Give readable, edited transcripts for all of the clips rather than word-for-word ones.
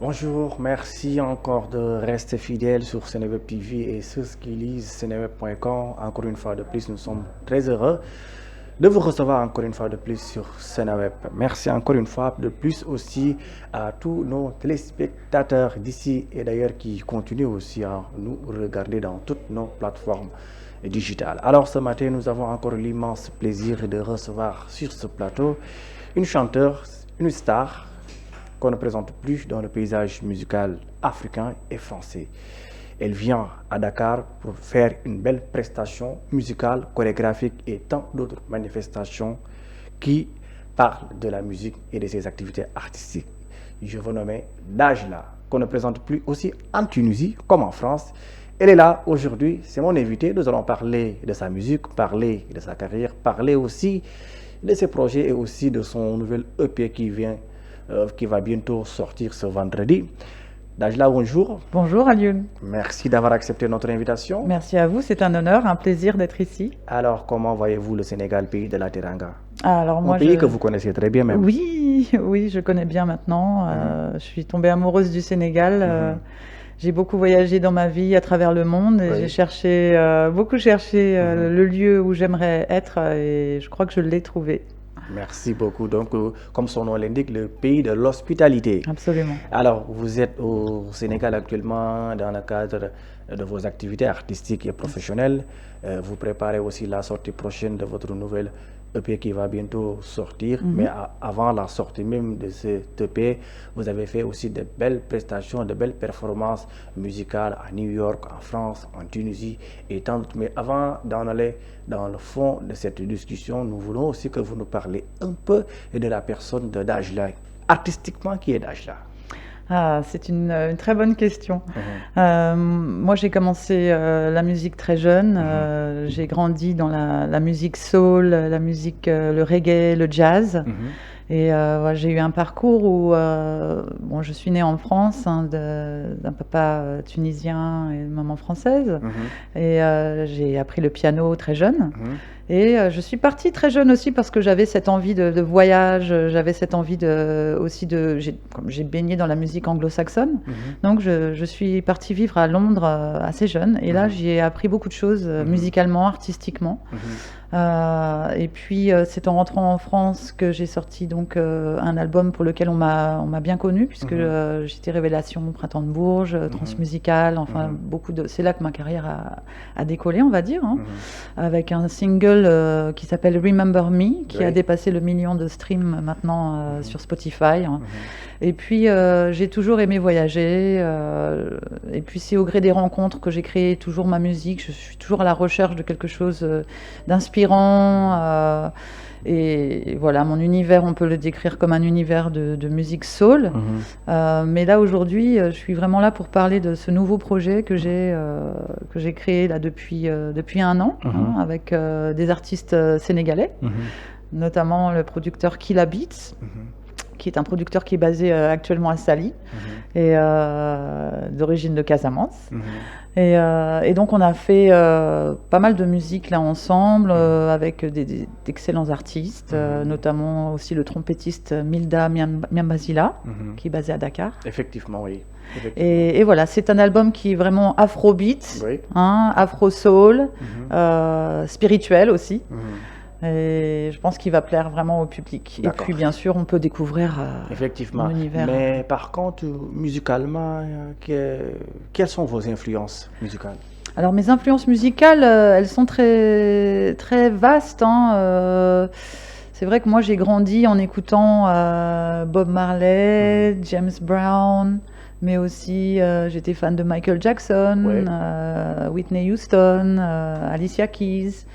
Bonjour, merci encore de rester fidèle sur Seneweb TV et ceux qui lisent seneweb.com. Encore une fois de plus, nous sommes très heureux de vous recevoir encore une fois de plus sur Seneweb. Merci encore une fois de plus aussi à tous nos téléspectateurs d'ici et d'ailleurs qui continuent aussi à nous regarder dans toutes nos plateformes digitales. Alors ce matin, nous avons encore l'immense plaisir de recevoir sur ce plateau une chanteuse, une star qu'on ne présente plus dans le paysage musical africain et français. Elle vient à Dakar pour faire une belle prestation musicale, chorégraphique et tant d'autres manifestations qui parlent de la musique et de ses activités artistiques. Je vous nomme Dajla, qu'on ne présente plus aussi en Tunisie comme en France. Elle est là aujourd'hui, c'est mon invité. Nous allons parler de sa musique, parler de sa carrière, parler aussi de ses projets et aussi de son nouvel EP qui va bientôt sortir ce vendredi. Dajla, bonjour. Bonjour Alioune. Merci d'avoir accepté notre invitation. Merci à vous, c'est un honneur, un plaisir d'être ici. Alors, comment voyez-vous le Sénégal, pays de la Teranga? Alors, moi, un pays que vous connaissez très bien même. Oui, je connais bien maintenant. Je suis tombée amoureuse du Sénégal. J'ai beaucoup voyagé dans ma vie à travers le monde et j'ai beaucoup cherché le lieu où j'aimerais être et je crois que je l'ai trouvé. Merci beaucoup. Donc, comme son nom l'indique, le pays de l'hospitalité. Absolument. Alors, vous êtes au Sénégal actuellement dans le cadre de vos activités artistiques et professionnelles. Vous préparez aussi la sortie prochaine de votre nouvelle EP qui va bientôt sortir. Mais avant la sortie même de cet EP, vous avez fait aussi de belles prestations, de belles performances musicales à New York, en France, en Tunisie et tant d'autres. Mais avant d'en aller dans le fond de cette discussion, nous voulons aussi que vous nous parlez un peu de la personne de Dajla. Artistiquement, qui est Dajla? C'est une très bonne question. Moi, j'ai commencé la musique très jeune. J'ai grandi dans la musique soul, la musique, le reggae, le jazz. Et j'ai eu un parcours où je suis née en France d'un papa tunisien et une maman française. Et j'ai appris le piano très jeune. Et je suis partie très jeune aussi parce que j'avais cette envie de voyage, j'avais cette envie comme j'ai baigné dans la musique anglo-saxonne, donc je suis partie vivre à Londres assez jeune. Et là, j'y ai appris beaucoup de choses musicalement, artistiquement. Et puis c'est en rentrant en France que j'ai sorti donc un album pour lequel on m'a bien connue puisque j'étais Révélation, Printemps de Bourges, Transmusicale, enfin c'est là que ma carrière a décollé, on va dire, avec un single qui s'appelle Remember Me, qui a dépassé le million de streams maintenant sur Spotify. Et puis j'ai toujours aimé voyager, et puis c'est au gré des rencontres que j'ai créé toujours ma musique. Je suis toujours à la recherche de quelque chose d'inspirant, et voilà, mon univers, on peut le décrire comme un univers de musique soul. Mais là aujourd'hui, je suis vraiment là pour parler de ce nouveau projet que j'ai créé là depuis un an, avec des artistes sénégalais, notamment le producteur Killa Beats, qui est un producteur qui est basé actuellement à Saly et d'origine de Casamance. Et donc on a fait pas mal de musique là ensemble, avec d'excellents artistes, notamment aussi le trompettiste Milda Miambazila, qui est basé à Dakar. Effectivement, oui. Et voilà, c'est un album qui est vraiment afrobeat, afro-soul, spirituel aussi. Et je pense qu'il va plaire vraiment au public. Et puis bien sûr, on peut découvrir effectivement l'univers. Mais par contre, musicalement, quelles sont vos influences musicales? Alors mes influences musicales, elles sont très, très vastes. C'est vrai que moi j'ai grandi en écoutant Bob Marley, James Brown, mais aussi j'étais fan de Michael Jackson, Whitney Houston, Alicia Keys.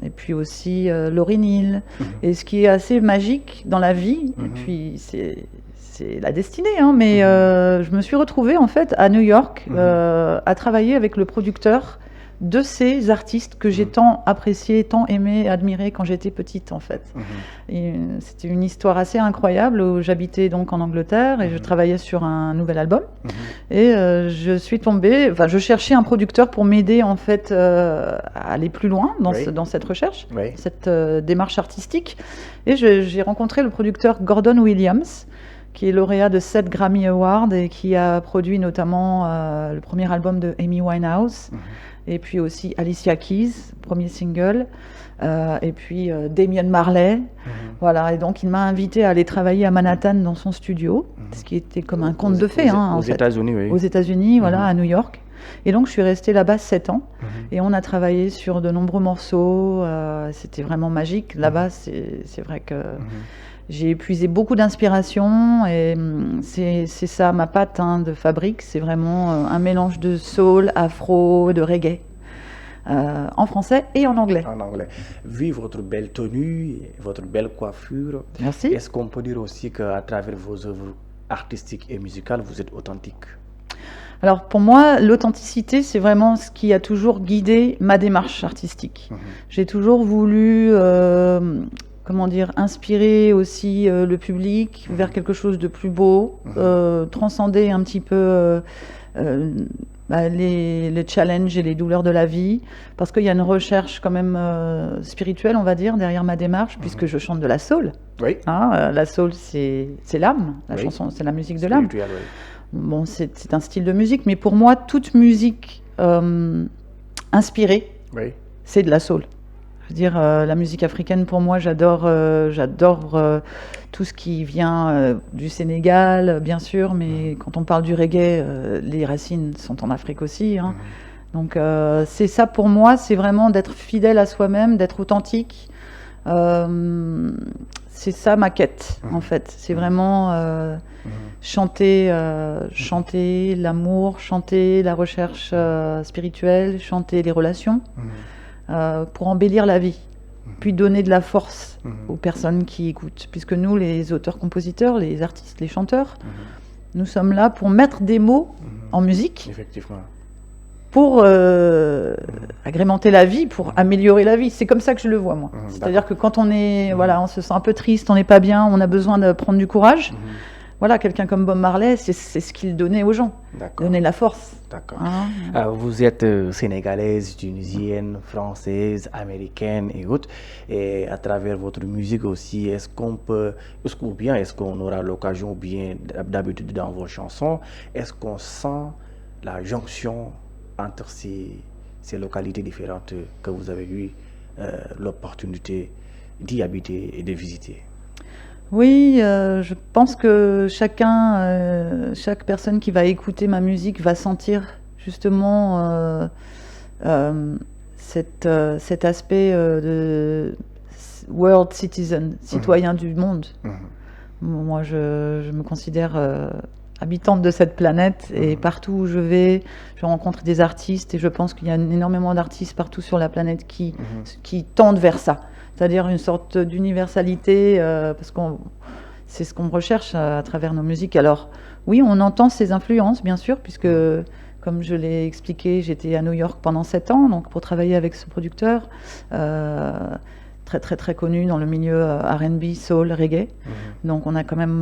Et puis aussi Lauryn Hill. Et ce qui est assez magique dans la vie, et puis c'est la destinée, mais je me suis retrouvée en fait à New York à travailler avec le producteur de ces artistes que j'ai tant appréciés, tant aimés, admirés quand j'étais petite en fait. Et c'était une histoire assez incroyable où j'habitais donc en Angleterre et je travaillais sur un nouvel album. Et je suis tombée, je cherchais un producteur pour m'aider en fait à aller plus loin dans cette recherche, cette démarche artistique. Et j'ai rencontré le producteur Gordon Williams, qui est lauréat de 7 Grammy Awards et qui a produit notamment le premier album de Amy Winehouse, et puis aussi Alicia Keys, premier single, et puis Damian Marley. Voilà, et donc il m'a invité à aller travailler à Manhattan dans son studio, ce qui était comme un conte de fées. Aux États-Unis, oui. Aux États-Unis, voilà, à New York. Et donc je suis restée là-bas 7 ans, et on a travaillé sur de nombreux morceaux. C'était vraiment magique. Là-bas, c'est vrai que j'ai épuisé beaucoup d'inspiration, et c'est ça ma patte de fabrique. C'est vraiment un mélange de soul, afro, de reggae, en français et en anglais. En anglais. Vu votre belle tenue, et votre belle coiffure, merci. Est-ce qu'on peut dire aussi qu'à travers vos œuvres artistiques et musicales, vous êtes authentique? Alors pour moi, l'authenticité, c'est vraiment ce qui a toujours guidé ma démarche artistique. J'ai toujours voulu comment dire, inspirer aussi le public vers quelque chose de plus beau, transcender un petit peu les challenges et les douleurs de la vie, parce qu'il y a une recherche quand même spirituelle, on va dire, derrière ma démarche, puisque je chante de la soul. Oui. La soul, c'est l'âme, la chanson, c'est la musique de l'âme. Bon, c'est un style de musique, mais pour moi, toute musique inspirée, c'est de la soul. Je veux dire, la musique africaine, pour moi, j'adore tout ce qui vient du Sénégal, bien sûr, mais quand on parle du reggae, les racines sont en Afrique aussi. Donc, c'est ça pour moi, c'est vraiment d'être fidèle à soi-même, d'être authentique. C'est ça ma quête, en fait. C'est vraiment chanter l'amour, chanter la recherche spirituelle, chanter les relations. Pour embellir la vie, puis donner de la force aux personnes qui écoutent. Puisque nous, les auteurs-compositeurs, les artistes, les chanteurs, nous sommes là pour mettre des mots en musique, effectivement, pour agrémenter la vie, pour améliorer la vie. C'est comme ça que je le vois, moi. C'est-à-dire que quand on est, voilà, on se sent un peu triste, on n'est pas bien, on a besoin de prendre du courage. Voilà, quelqu'un comme Bob Marley, c'est ce qu'il donnait aux gens, donner la force. D'accord. Vous êtes sénégalaise, tunisienne, française, américaine et autres. Et à travers votre musique aussi, est-ce qu'on aura l'occasion, ou bien d'habitude dans vos chansons, est-ce qu'on sent la jonction entre ces localités différentes que vous avez eu l'opportunité d'y habiter et de visiter? Oui, je pense que chaque personne qui va écouter ma musique va sentir justement cet aspect de world citizen, citoyen du monde. Moi, je me considère habitante de cette planète, et partout où je vais, je rencontre des artistes, et je pense qu'il y a énormément d'artistes partout sur la planète qui tendent vers ça. C'est-à-dire une sorte d'universalité, parce que c'est ce qu'on recherche à travers nos musiques. Alors oui, on entend ces influences, bien sûr, puisque, comme je l'ai expliqué, j'étais à New York pendant 7 ans, donc pour travailler avec ce producteur, très très très connu dans le milieu R&B, soul, reggae. Donc on a quand même,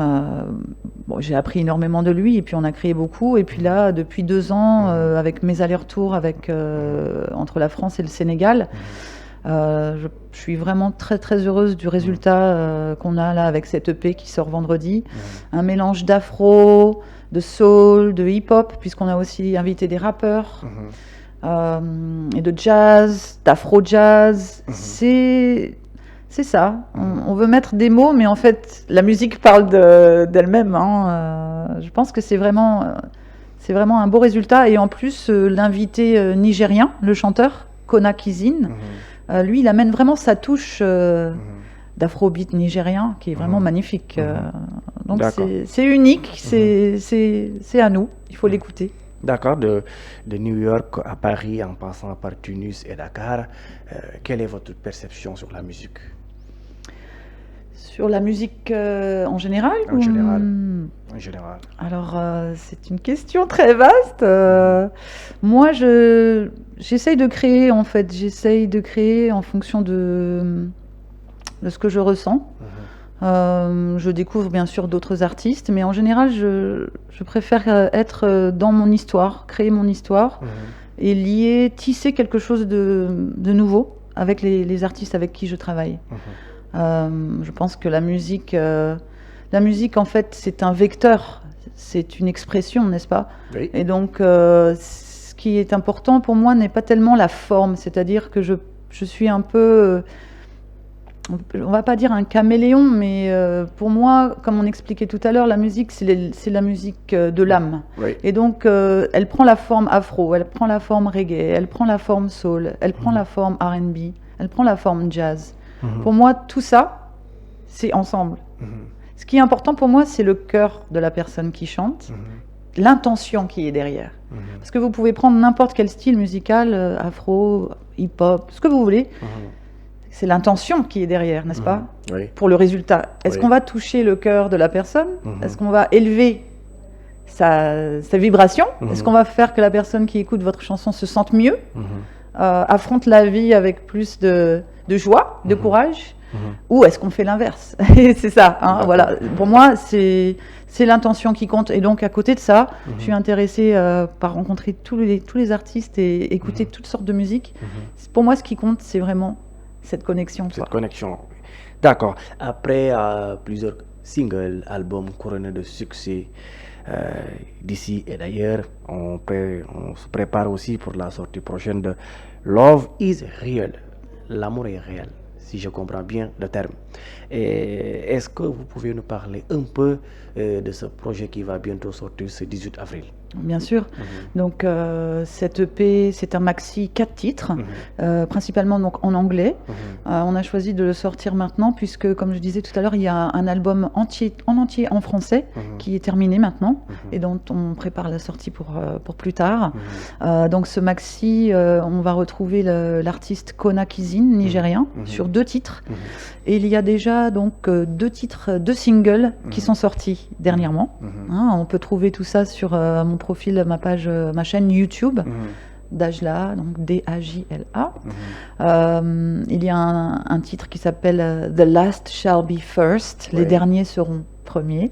j'ai appris énormément de lui, et puis on a créé beaucoup. Et puis là, depuis 2 ans, avec mes allers-retours entre la France et le Sénégal, je suis vraiment très très heureuse du résultat qu'on a là avec cette EP qui sort vendredi. Un mélange d'afro, de soul, de hip-hop, puisqu'on a aussi invité des rappeurs, et de jazz, d'afro-jazz. C'est ça. On veut mettre des mots, mais en fait, la musique parle d'elle-même. Je pense que c'est vraiment un beau résultat. Et en plus, l'invité nigérien, le chanteur, Kona Kizin, lui, il amène vraiment sa touche d'afrobeat nigérien qui est vraiment magnifique. Donc c'est unique, c'est à nous, il faut l'écouter. D'accord, de New York à Paris en passant par Tunis et Dakar, quelle est votre perception sur la musique? Sur la musique en général? En général. Alors, c'est une question très vaste. Moi, j'essaye de créer, en fait. J'essaye de créer en fonction de ce que je ressens. Je découvre bien sûr d'autres artistes, mais en général, je préfère être dans mon histoire, créer mon histoire, et tisser quelque chose de nouveau avec les artistes avec qui je travaille. Je pense que la musique la musique, en fait, c'est un vecteur, c'est une expression, n'est-ce pas? Oui. Et donc, ce qui est important pour moi n'est pas tellement la forme, c'est-à-dire que je suis un peu, on va pas dire un caméléon, mais pour moi, comme on expliquait tout à l'heure, la musique, c'est la musique de l'âme. Oui. Et donc, elle prend la forme afro, elle prend la forme reggae, elle prend la forme soul, elle prend la forme R&B, elle prend la forme jazz. Pour moi, tout ça, c'est ensemble. Ce qui est important pour moi, c'est le cœur de la personne qui chante, l'intention qui est derrière. Parce que vous pouvez prendre n'importe quel style musical, afro, hip-hop, ce que vous voulez. C'est l'intention qui est derrière, n'est-ce pas? Oui. Pour le résultat. Est-ce qu'on va toucher le cœur de la personne? Est-ce qu'on va élever sa vibration? Est-ce qu'on va faire que la personne qui écoute votre chanson se sente mieux, affronte la vie avec plus de joie, de courage? Ou est-ce qu'on fait l'inverse? C'est ça, hein, voilà. Pour moi, c'est l'intention qui compte. Et donc, à côté de ça, je suis intéressée par rencontrer tous les artistes et écouter toutes sortes de musique. Pour moi, ce qui compte, c'est vraiment cette connexion. Cette connexion. D'accord. Après plusieurs singles, albums couronnés de succès d'ici et d'ailleurs, on se prépare aussi pour la sortie prochaine de Love is Real. L'amour est réel, si je comprends bien le terme. Et est-ce que vous pouvez nous parler un peu de ce projet qui va bientôt sortir ce 18 avril? Bien sûr. Donc, cette EP, c'est un maxi 4 titres, principalement donc en anglais. On a choisi de le sortir maintenant puisque, comme je disais tout à l'heure, il y a un album entier en français qui est terminé maintenant et dont on prépare la sortie pour plus tard. Donc, ce maxi, on va retrouver l'artiste Kona Kizin, nigérien, sur 2 titres. Et il y a déjà donc 2 titres, 2 singles qui sont sortis dernièrement. On peut trouver tout ça sur mon profil, ma chaîne YouTube, Dajla, donc D-A-J-L-A. Il y a un titre qui s'appelle The Last Shall Be First, les derniers seront premiers,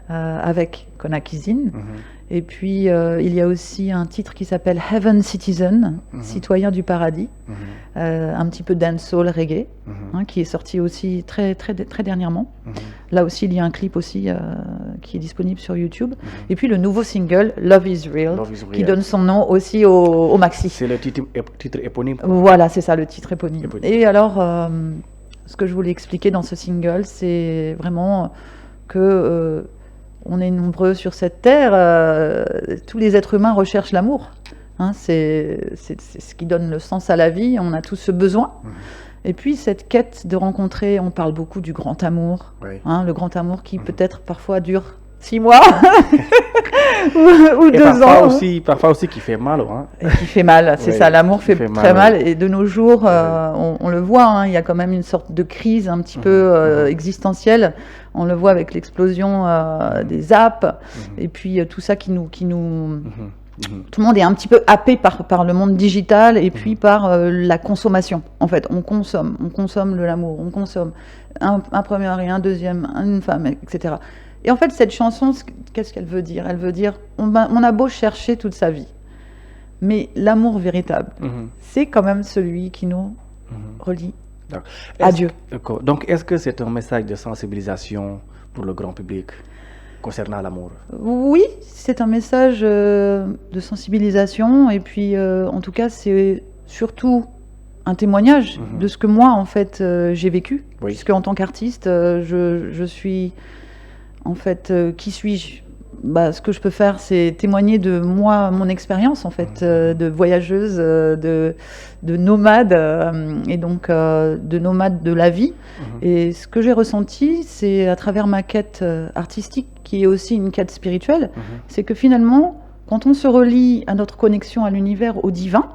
avec Kona Kizin. Et puis il y a aussi un titre qui s'appelle Heaven Citizen, citoyen du paradis, un petit peu dancehall reggae, qui est sorti aussi très dernièrement. Là aussi, il y a un clip aussi qui est disponible sur YouTube. Et puis le nouveau single Love is Real, qui donne son nom aussi au maxi. C'est le titre éponyme. Voilà, c'est ça, le titre éponyme. Et alors, ce que je voulais expliquer dans ce single, c'est vraiment que on est nombreux sur cette terre, tous les êtres humains recherchent l'amour. C'est ce qui donne le sens à la vie, on a tous ce besoin. Et puis cette quête de rencontrer, on parle beaucoup du grand amour, le grand amour qui peut-être parfois dure 6 mois ou 2 ans. Parfois aussi qui fait mal. Et qui fait mal, c'est ça, l'amour fait très mal. Et de nos jours, on le voit, il y a quand même une sorte de crise un petit peu existentielle. On le voit avec l'explosion des apps et puis tout ça qui nous tout le monde est un petit peu happé par le monde digital et puis par la consommation. En fait, on consomme de l'amour, on consomme un premier mari, un deuxième, une femme, etc. Et en fait, cette chanson, qu'est-ce qu'elle veut dire? Elle veut dire, on a beau chercher toute sa vie, mais l'amour véritable, c'est quand même celui qui nous relie à Dieu. D'accord. Donc, est-ce que c'est un message de sensibilisation pour le grand public concernant l'amour? Oui, c'est un message de sensibilisation et puis, en tout cas, c'est surtout un témoignage de ce que moi, en fait, j'ai vécu. Puisque en tant qu'artiste, je suis... En fait, qui suis-je? Ce que je peux faire, c'est témoigner de moi, mon expérience, en fait, de voyageuse, de nomade, et donc de nomade de la vie. Et ce que j'ai ressenti, c'est à travers ma quête artistique, qui est aussi une quête spirituelle, c'est que finalement, quand on se relie à notre connexion à l'univers, au divin,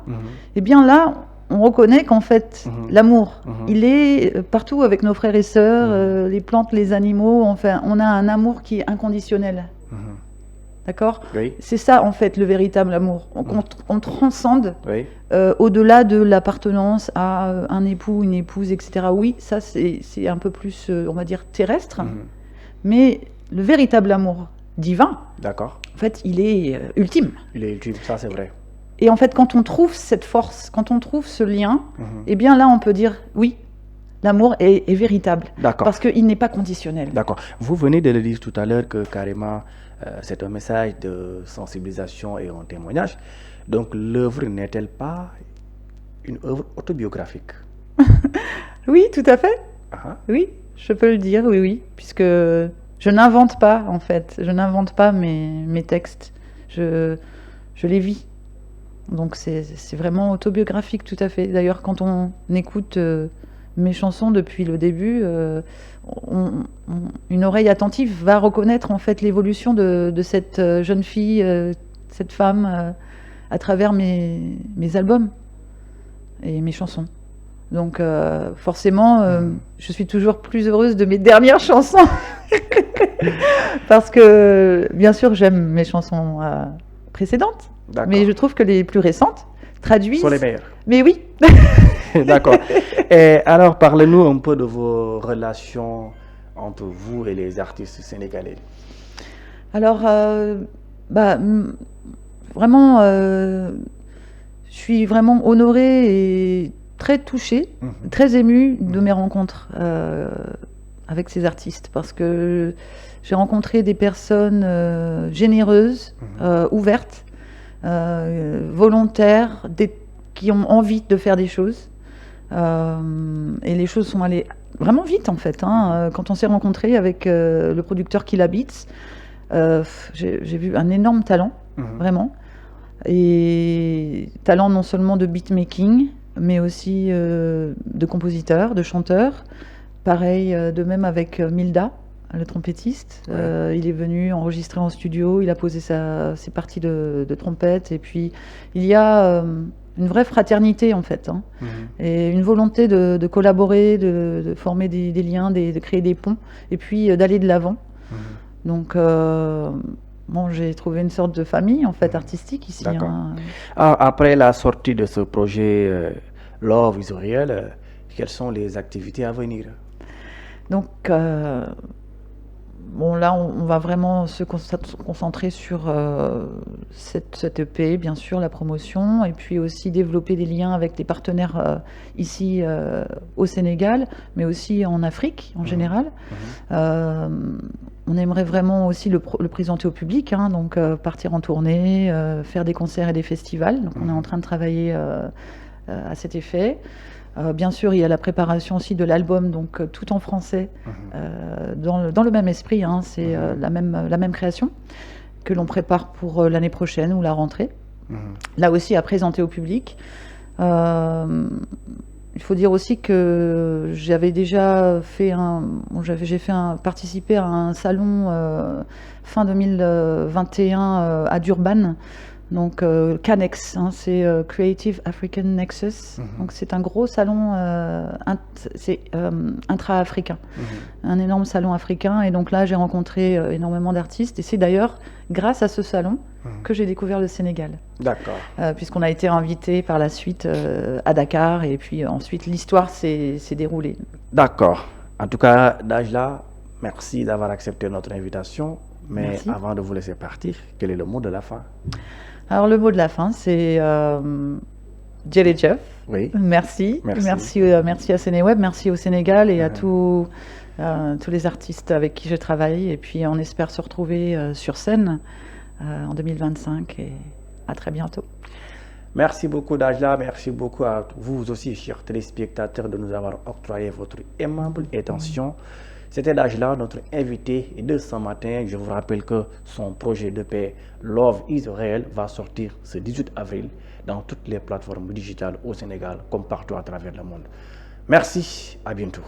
et bien là, on reconnaît qu'en fait, l'amour, il est partout avec nos frères et sœurs, les plantes, les animaux, enfin, on a un amour qui est inconditionnel. D'accord? C'est ça, en fait, le véritable amour. On transcende au-delà de l'appartenance à un époux, une épouse, etc. Oui, ça, c'est un peu plus, on va dire, terrestre. Mais le véritable amour divin, en fait, il est ultime. Il est ultime, ça, c'est vrai. Et en fait, quand on trouve cette force, quand on trouve ce lien, eh bien là, on peut dire, oui, l'amour est véritable. D'accord. Parce qu'il n'est pas conditionnel. D'accord. Vous venez de le dire tout à l'heure que carrément c'est un message de sensibilisation et un témoignage. Donc l'œuvre n'est-elle pas une œuvre autobiographique? Oui, tout à fait. Ah, Oui, je peux le dire, oui, oui. Puisque je n'invente pas, en fait. Je n'invente pas mes textes. Je les vis. Donc c'est vraiment autobiographique, tout à fait. D'ailleurs, quand on écoute mes chansons depuis le début, une oreille attentive va reconnaître en fait l'évolution de cette jeune fille, cette femme, à travers mes albums et mes chansons. Donc forcément, je suis toujours plus heureuse de mes dernières chansons. Parce que, bien sûr, j'aime mes chansons précédentes, mais je trouve que les plus récentes traduisent... sont les meilleures. Mais oui. D'accord. Et alors, parlez-nous un peu de vos relations entre vous et les artistes sénégalais. Alors, vraiment, je suis vraiment honorée et très touchée, très émue de mes rencontres avec ces artistes, parce que j'ai rencontré des personnes généreuses, ouvertes, volontaires, qui ont envie de faire des choses. Et les choses sont allées vraiment vite en fait. Quand on s'est rencontré avec le producteur Killa Beats, j'ai vu un énorme talent, vraiment. Et talent non seulement de beatmaking, mais aussi de compositeur, de chanteur. Pareil de même avec Milda, le trompettiste. Il est venu enregistrer en studio, il a posé ses parties de trompette. Et puis il y a une vraie fraternité en fait, et une volonté de collaborer, de former des liens, de créer des ponts, et puis d'aller de l'avant. Donc bon, j'ai trouvé une sorte de famille en fait artistique ici. Après la sortie de ce projet Love is Real, quelles sont les activités à venir? Donc bon, là, on va vraiment se concentrer sur cette EP, bien sûr, la promotion, et puis aussi développer des liens avec des partenaires ici au Sénégal, mais aussi en Afrique en général. On aimerait vraiment aussi le présenter au public, donc partir en tournée, faire des concerts et des festivals. Donc on est en train de travailler à cet effet. Bien sûr, il y a la préparation aussi de l'album, donc tout en français, dans le même esprit. C'est la même création que l'on prépare pour l'année prochaine ou la rentrée. Là aussi, à présenter au public. Il faut dire aussi que j'avais déjà fait participer à un salon fin 2021 à Durban. Donc CANEX, c'est Creative African Nexus. Donc c'est un gros salon intra-africain, un énorme salon africain. Et donc là, j'ai rencontré énormément d'artistes. Et c'est d'ailleurs grâce à ce salon que j'ai découvert le Sénégal. D'accord. Puisqu'on a été invité par la suite à Dakar. Et puis ensuite, l'histoire s'est déroulée. D'accord. En tout cas, Dajla, merci d'avoir accepté notre invitation. Mais merci. Avant de vous laisser partir, quel est le mot de la fin? Alors le mot de la fin, c'est Djeredjef. Oui. Merci à Sénéweb, merci au Sénégal et à tous les artistes avec qui je travaille. Et puis on espère se retrouver sur scène en 2025 et à très bientôt. Merci beaucoup Dajla, merci beaucoup à vous aussi, chers téléspectateurs, de nous avoir octroyé votre aimable attention. C'était Dajla, notre invité de ce matin. Je vous rappelle que son projet de paix Love is Real va sortir ce 18 avril dans toutes les plateformes digitales au Sénégal comme partout à travers le monde. Merci, à bientôt.